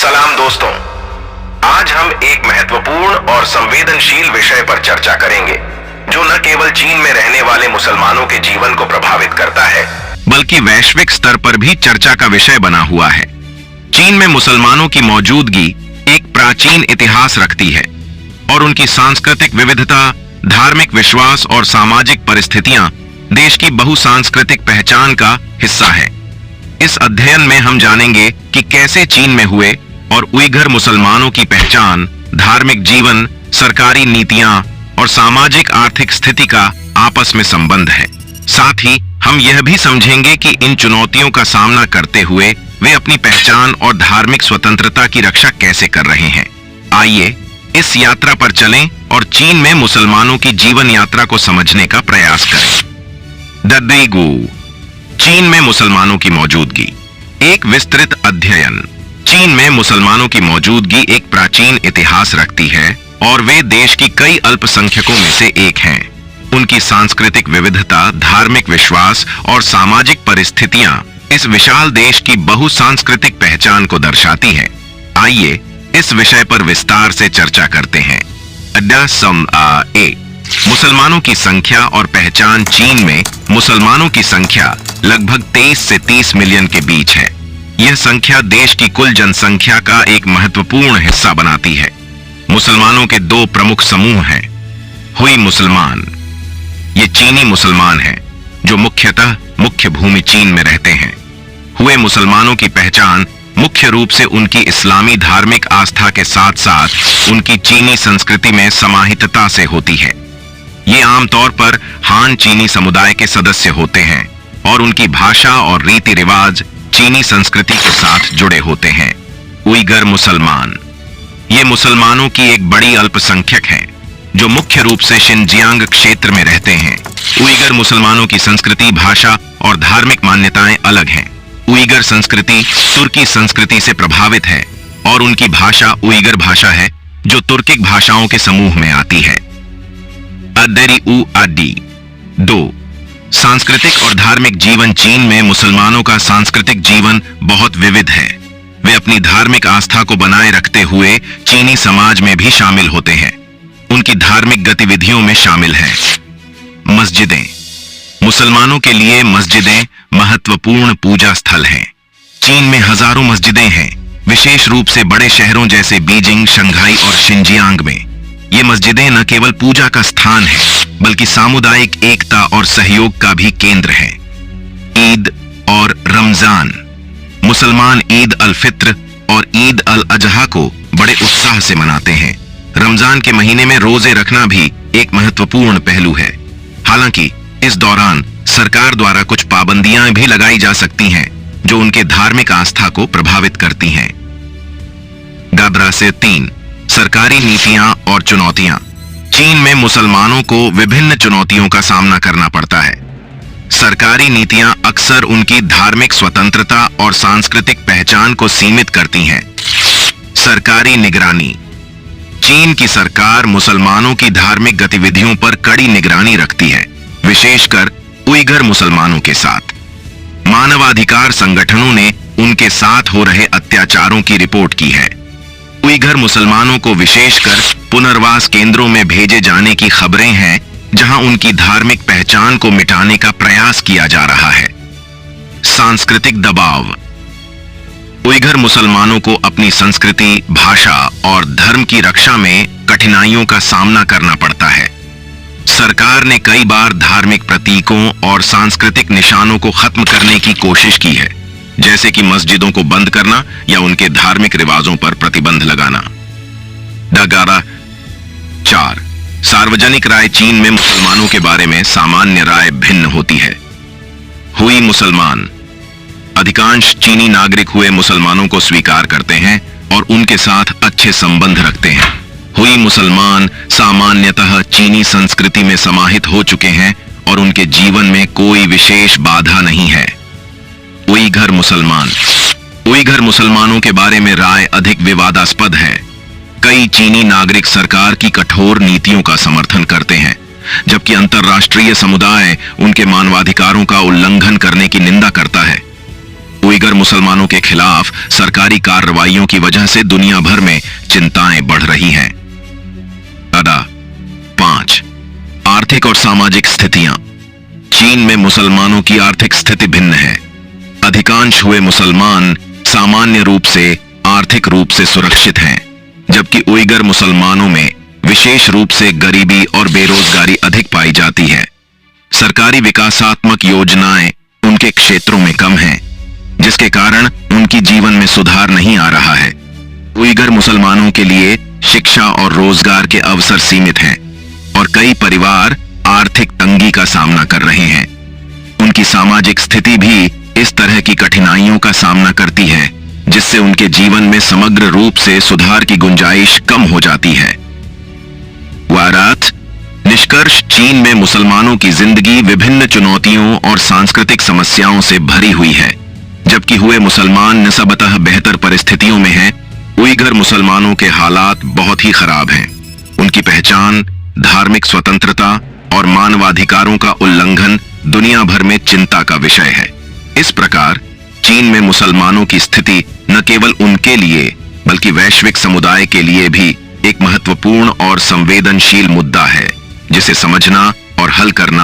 सलाम दोस्तों, आज हम एक महत्वपूर्ण और संवेदनशील विषय पर चर्चा करेंगे जो न केवल चीन में रहने वाले मुसलमानों के जीवन को प्रभावित करता है बल्कि वैश्विक स्तर पर भी चर्चा का विषय बना हुआ है। चीन में मुसलमानों की मौजूदगी एक प्राचीन इतिहास रखती है और उनकी सांस्कृतिक विविधता, धार्मिक विश्वास और सामाजिक परिस्थितियां देश की बहुसांस्कृतिक पहचान का हिस्सा है। इस अध्ययन में हम जानेंगे कि कैसे चीन में हुए और उइगर मुसलमानों की पहचान, धार्मिक जीवन, सरकारी नीतियां और सामाजिक आर्थिक स्थिति का आपस में संबंध है। साथ ही हम यह भी समझेंगे कि इन चुनौतियों का सामना करते हुए वे अपनी पहचान और धार्मिक स्वतंत्रता की रक्षा कैसे कर रहे हैं। आइए इस यात्रा पर चलें और चीन में मुसलमानों की जीवन यात्रा को समझने का प्रयास करें। द ड्रीगू, चीन में मुसलमानों की मौजूदगी। एक विस्तृत अध्ययन। चीन में मुसलमानों की मौजूदगी एक प्राचीन इतिहास रखती है और वे देश की कई अल्पसंख्यकों में से एक हैं। उनकी सांस्कृतिक विविधता, धार्मिक विश्वास और सामाजिक परिस्थितियां इस विशाल देश की बहुसांस्कृतिक पहचान को दर्शाती हैं। आइए इस विषय पर विस्तार से चर्चा करते हैं। मुसलमानों की संख्या और पहचान। चीन में मुसलमानों की संख्या लगभग 23 से 30 मिलियन के बीच है। यह संख्या देश की कुल जनसंख्या का एक महत्वपूर्ण हिस्सा बनाती है। मुसलमानों के दो प्रमुख समूह हैं। हुई मुसलमान, ये चीनी मुसलमान हैं जो मुख्यतः मुख्य भूमि चीन में रहते हैं। हुए मुसलमानों की पहचान मुख्य रूप से उनकी इस्लामी धार्मिक आस्था के साथ साथ उनकी चीनी संस्कृति में समाहितता से होती है। ये आमतौर पर हान चीनी समुदाय के सदस्य होते हैं और उनकी भाषा और रीति रिवाज चीनी संस्कृति के साथ जुड़े होते हैं। उइगर मुसलमान, ये मुसलमानों की एक बड़ी अल्पसंख्यक हैं जो मुख्य रूप से शिनजियांग क्षेत्र में रहते हैं। उइगर मुसलमानों की संस्कृति, भाषा और धार्मिक मान्यताएं अलग हैं। उइगर संस्कृति तुर्की संस्कृति से प्रभावित है और उनकी भाषा उइगर भाषा है जो तुर्किक भाषाओं के समूह में आती है। दो, सांस्कृतिक और धार्मिक जीवन। चीन में मुसलमानों का सांस्कृतिक जीवन बहुत विविध है। वे अपनी धार्मिक आस्था को बनाए रखते हुए चीनी समाज में भी शामिल होते हैं। उनकी धार्मिक गतिविधियों में शामिल हैं मस्जिदें। मुसलमानों के लिए मस्जिदें महत्वपूर्ण पूजा स्थल हैं। चीन में हजारों मस्जिदें हैं, विशेष रूप से बड़े शहरों जैसे बीजिंग, शंघाई और शिनजियांग में। ये मस्जिदें न केवल पूजा का स्थान है बल्कि सामुदायिक एकता और सहयोग का भी केंद्र है। ईद और रमजान। मुसलमान ईद अल फित्र और ईद अल अजहा को बड़े उत्साह से मनाते हैं। रमजान के महीने में रोजे रखना भी एक महत्वपूर्ण पहलू है। हालांकि इस दौरान सरकार द्वारा कुछ पाबंदियां भी लगाई जा सकती हैं जो उनके धार्मिक आस्था को प्रभावित करती हैं। 3, सरकारी नीतियां और चुनौतियां। चीन में मुसलमानों को विभिन्न चुनौतियों का सामना करना पड़ता है। सरकारी नीतियां अक्सर उनकी धार्मिक स्वतंत्रता और सांस्कृतिक पहचान को सीमित करती हैं। सरकारी निगरानी। चीन की सरकार मुसलमानों की धार्मिक गतिविधियों पर कड़ी निगरानी रखती है, विशेषकर उइगर मुसलमानों के साथ। मानवाधिकार संगठनों ने उनके साथ हो रहे अत्याचारों की रिपोर्ट की है। उइगर मुसलमानों को विशेषकर पुनर्वास केंद्रों में भेजे जाने की खबरें हैं जहां उनकी धार्मिक पहचान को मिटाने का प्रयास किया जा रहा है। सांस्कृतिक दबाव। उइगर मुसलमानों को अपनी संस्कृति, भाषा और धर्म की रक्षा में कठिनाइयों का सामना करना पड़ता है। सरकार ने कई बार धार्मिक प्रतीकों और सांस्कृतिक निशानों को खत्म करने की कोशिश की है, जैसे कि मस्जिदों को बंद करना या उनके धार्मिक रिवाजों पर प्रतिबंध लगाना। 4, सार्वजनिक राय। चीन में मुसलमानों के बारे में सामान्य राय भिन्न होती है। हुई मुसलमान। अधिकांश चीनी नागरिक हुए मुसलमानों को स्वीकार करते हैं और उनके साथ अच्छे संबंध रखते हैं। हुई मुसलमान सामान्यतः चीनी संस्कृति में समाहित हो चुके हैं और उनके जीवन में कोई विशेष बाधा नहीं है। उइगर मुसलमान। उइगर मुसलमानों के बारे में राय अधिक विवादास्पद है। कई चीनी नागरिक सरकार की कठोर नीतियों का समर्थन करते हैं, जबकि अंतर्राष्ट्रीय समुदाय उनके मानवाधिकारों का उल्लंघन करने की निंदा करता है। उइगर मुसलमानों के खिलाफ सरकारी कार्रवाइयों की वजह से दुनिया भर में चिंताएं बढ़ रही हैं। 5. आर्थिक और सामाजिक स्थितियां। चीन में मुसलमानों की आर्थिक स्थिति भिन्न है। अधिकांश हुए मुसलमान सामान्य रूप से आर्थिक रूप से सुरक्षित हैं, जबकि उइगर मुसलमानों में विशेष रूप से गरीबी और बेरोजगारी अधिक पाई जाती है। सरकारी विकासात्मक योजनाएं उनके क्षेत्रों में कम हैं, जिसके कारण उनकी जीवन में सुधार नहीं आ रहा है। उइगर मुसलमानों के लिए शिक्षा और रोजगार के अवसर सीमित हैं और कई परिवार आर्थिक तंगी का सामना कर रहे हैं। उनकी सामाजिक स्थिति भी इस तरह की कठिनाइयों का सामना करती है, जिससे उनके जीवन में समग्र रूप से सुधार की गुंजाइश कम हो जाती है। वारात निष्कर्ष, चीन में मुसलमानों की जिंदगी विभिन्न चुनौतियों और सांस्कृतिक समस्याओं से भरी हुई है। जबकि हुए मुसलमान निस्बतः बेहतर परिस्थितियों में हैं, उइगर मुसलमानों के हालात बहुत ही खराब हैं। उनकी पहचान, धार्मिक स्वतंत्रता और मानवाधिकारों का उल्लंघन दुनिया भर में चिंता का विषय है। इस प्रकार चीन में मुसलमानों की स्थिति न केवल उनके लिए बल्कि वैश्विक समुदाय के लिए भी एक महत्वपूर्ण और संवेदनशील मुद्दा है, जिसे समझना और हल करना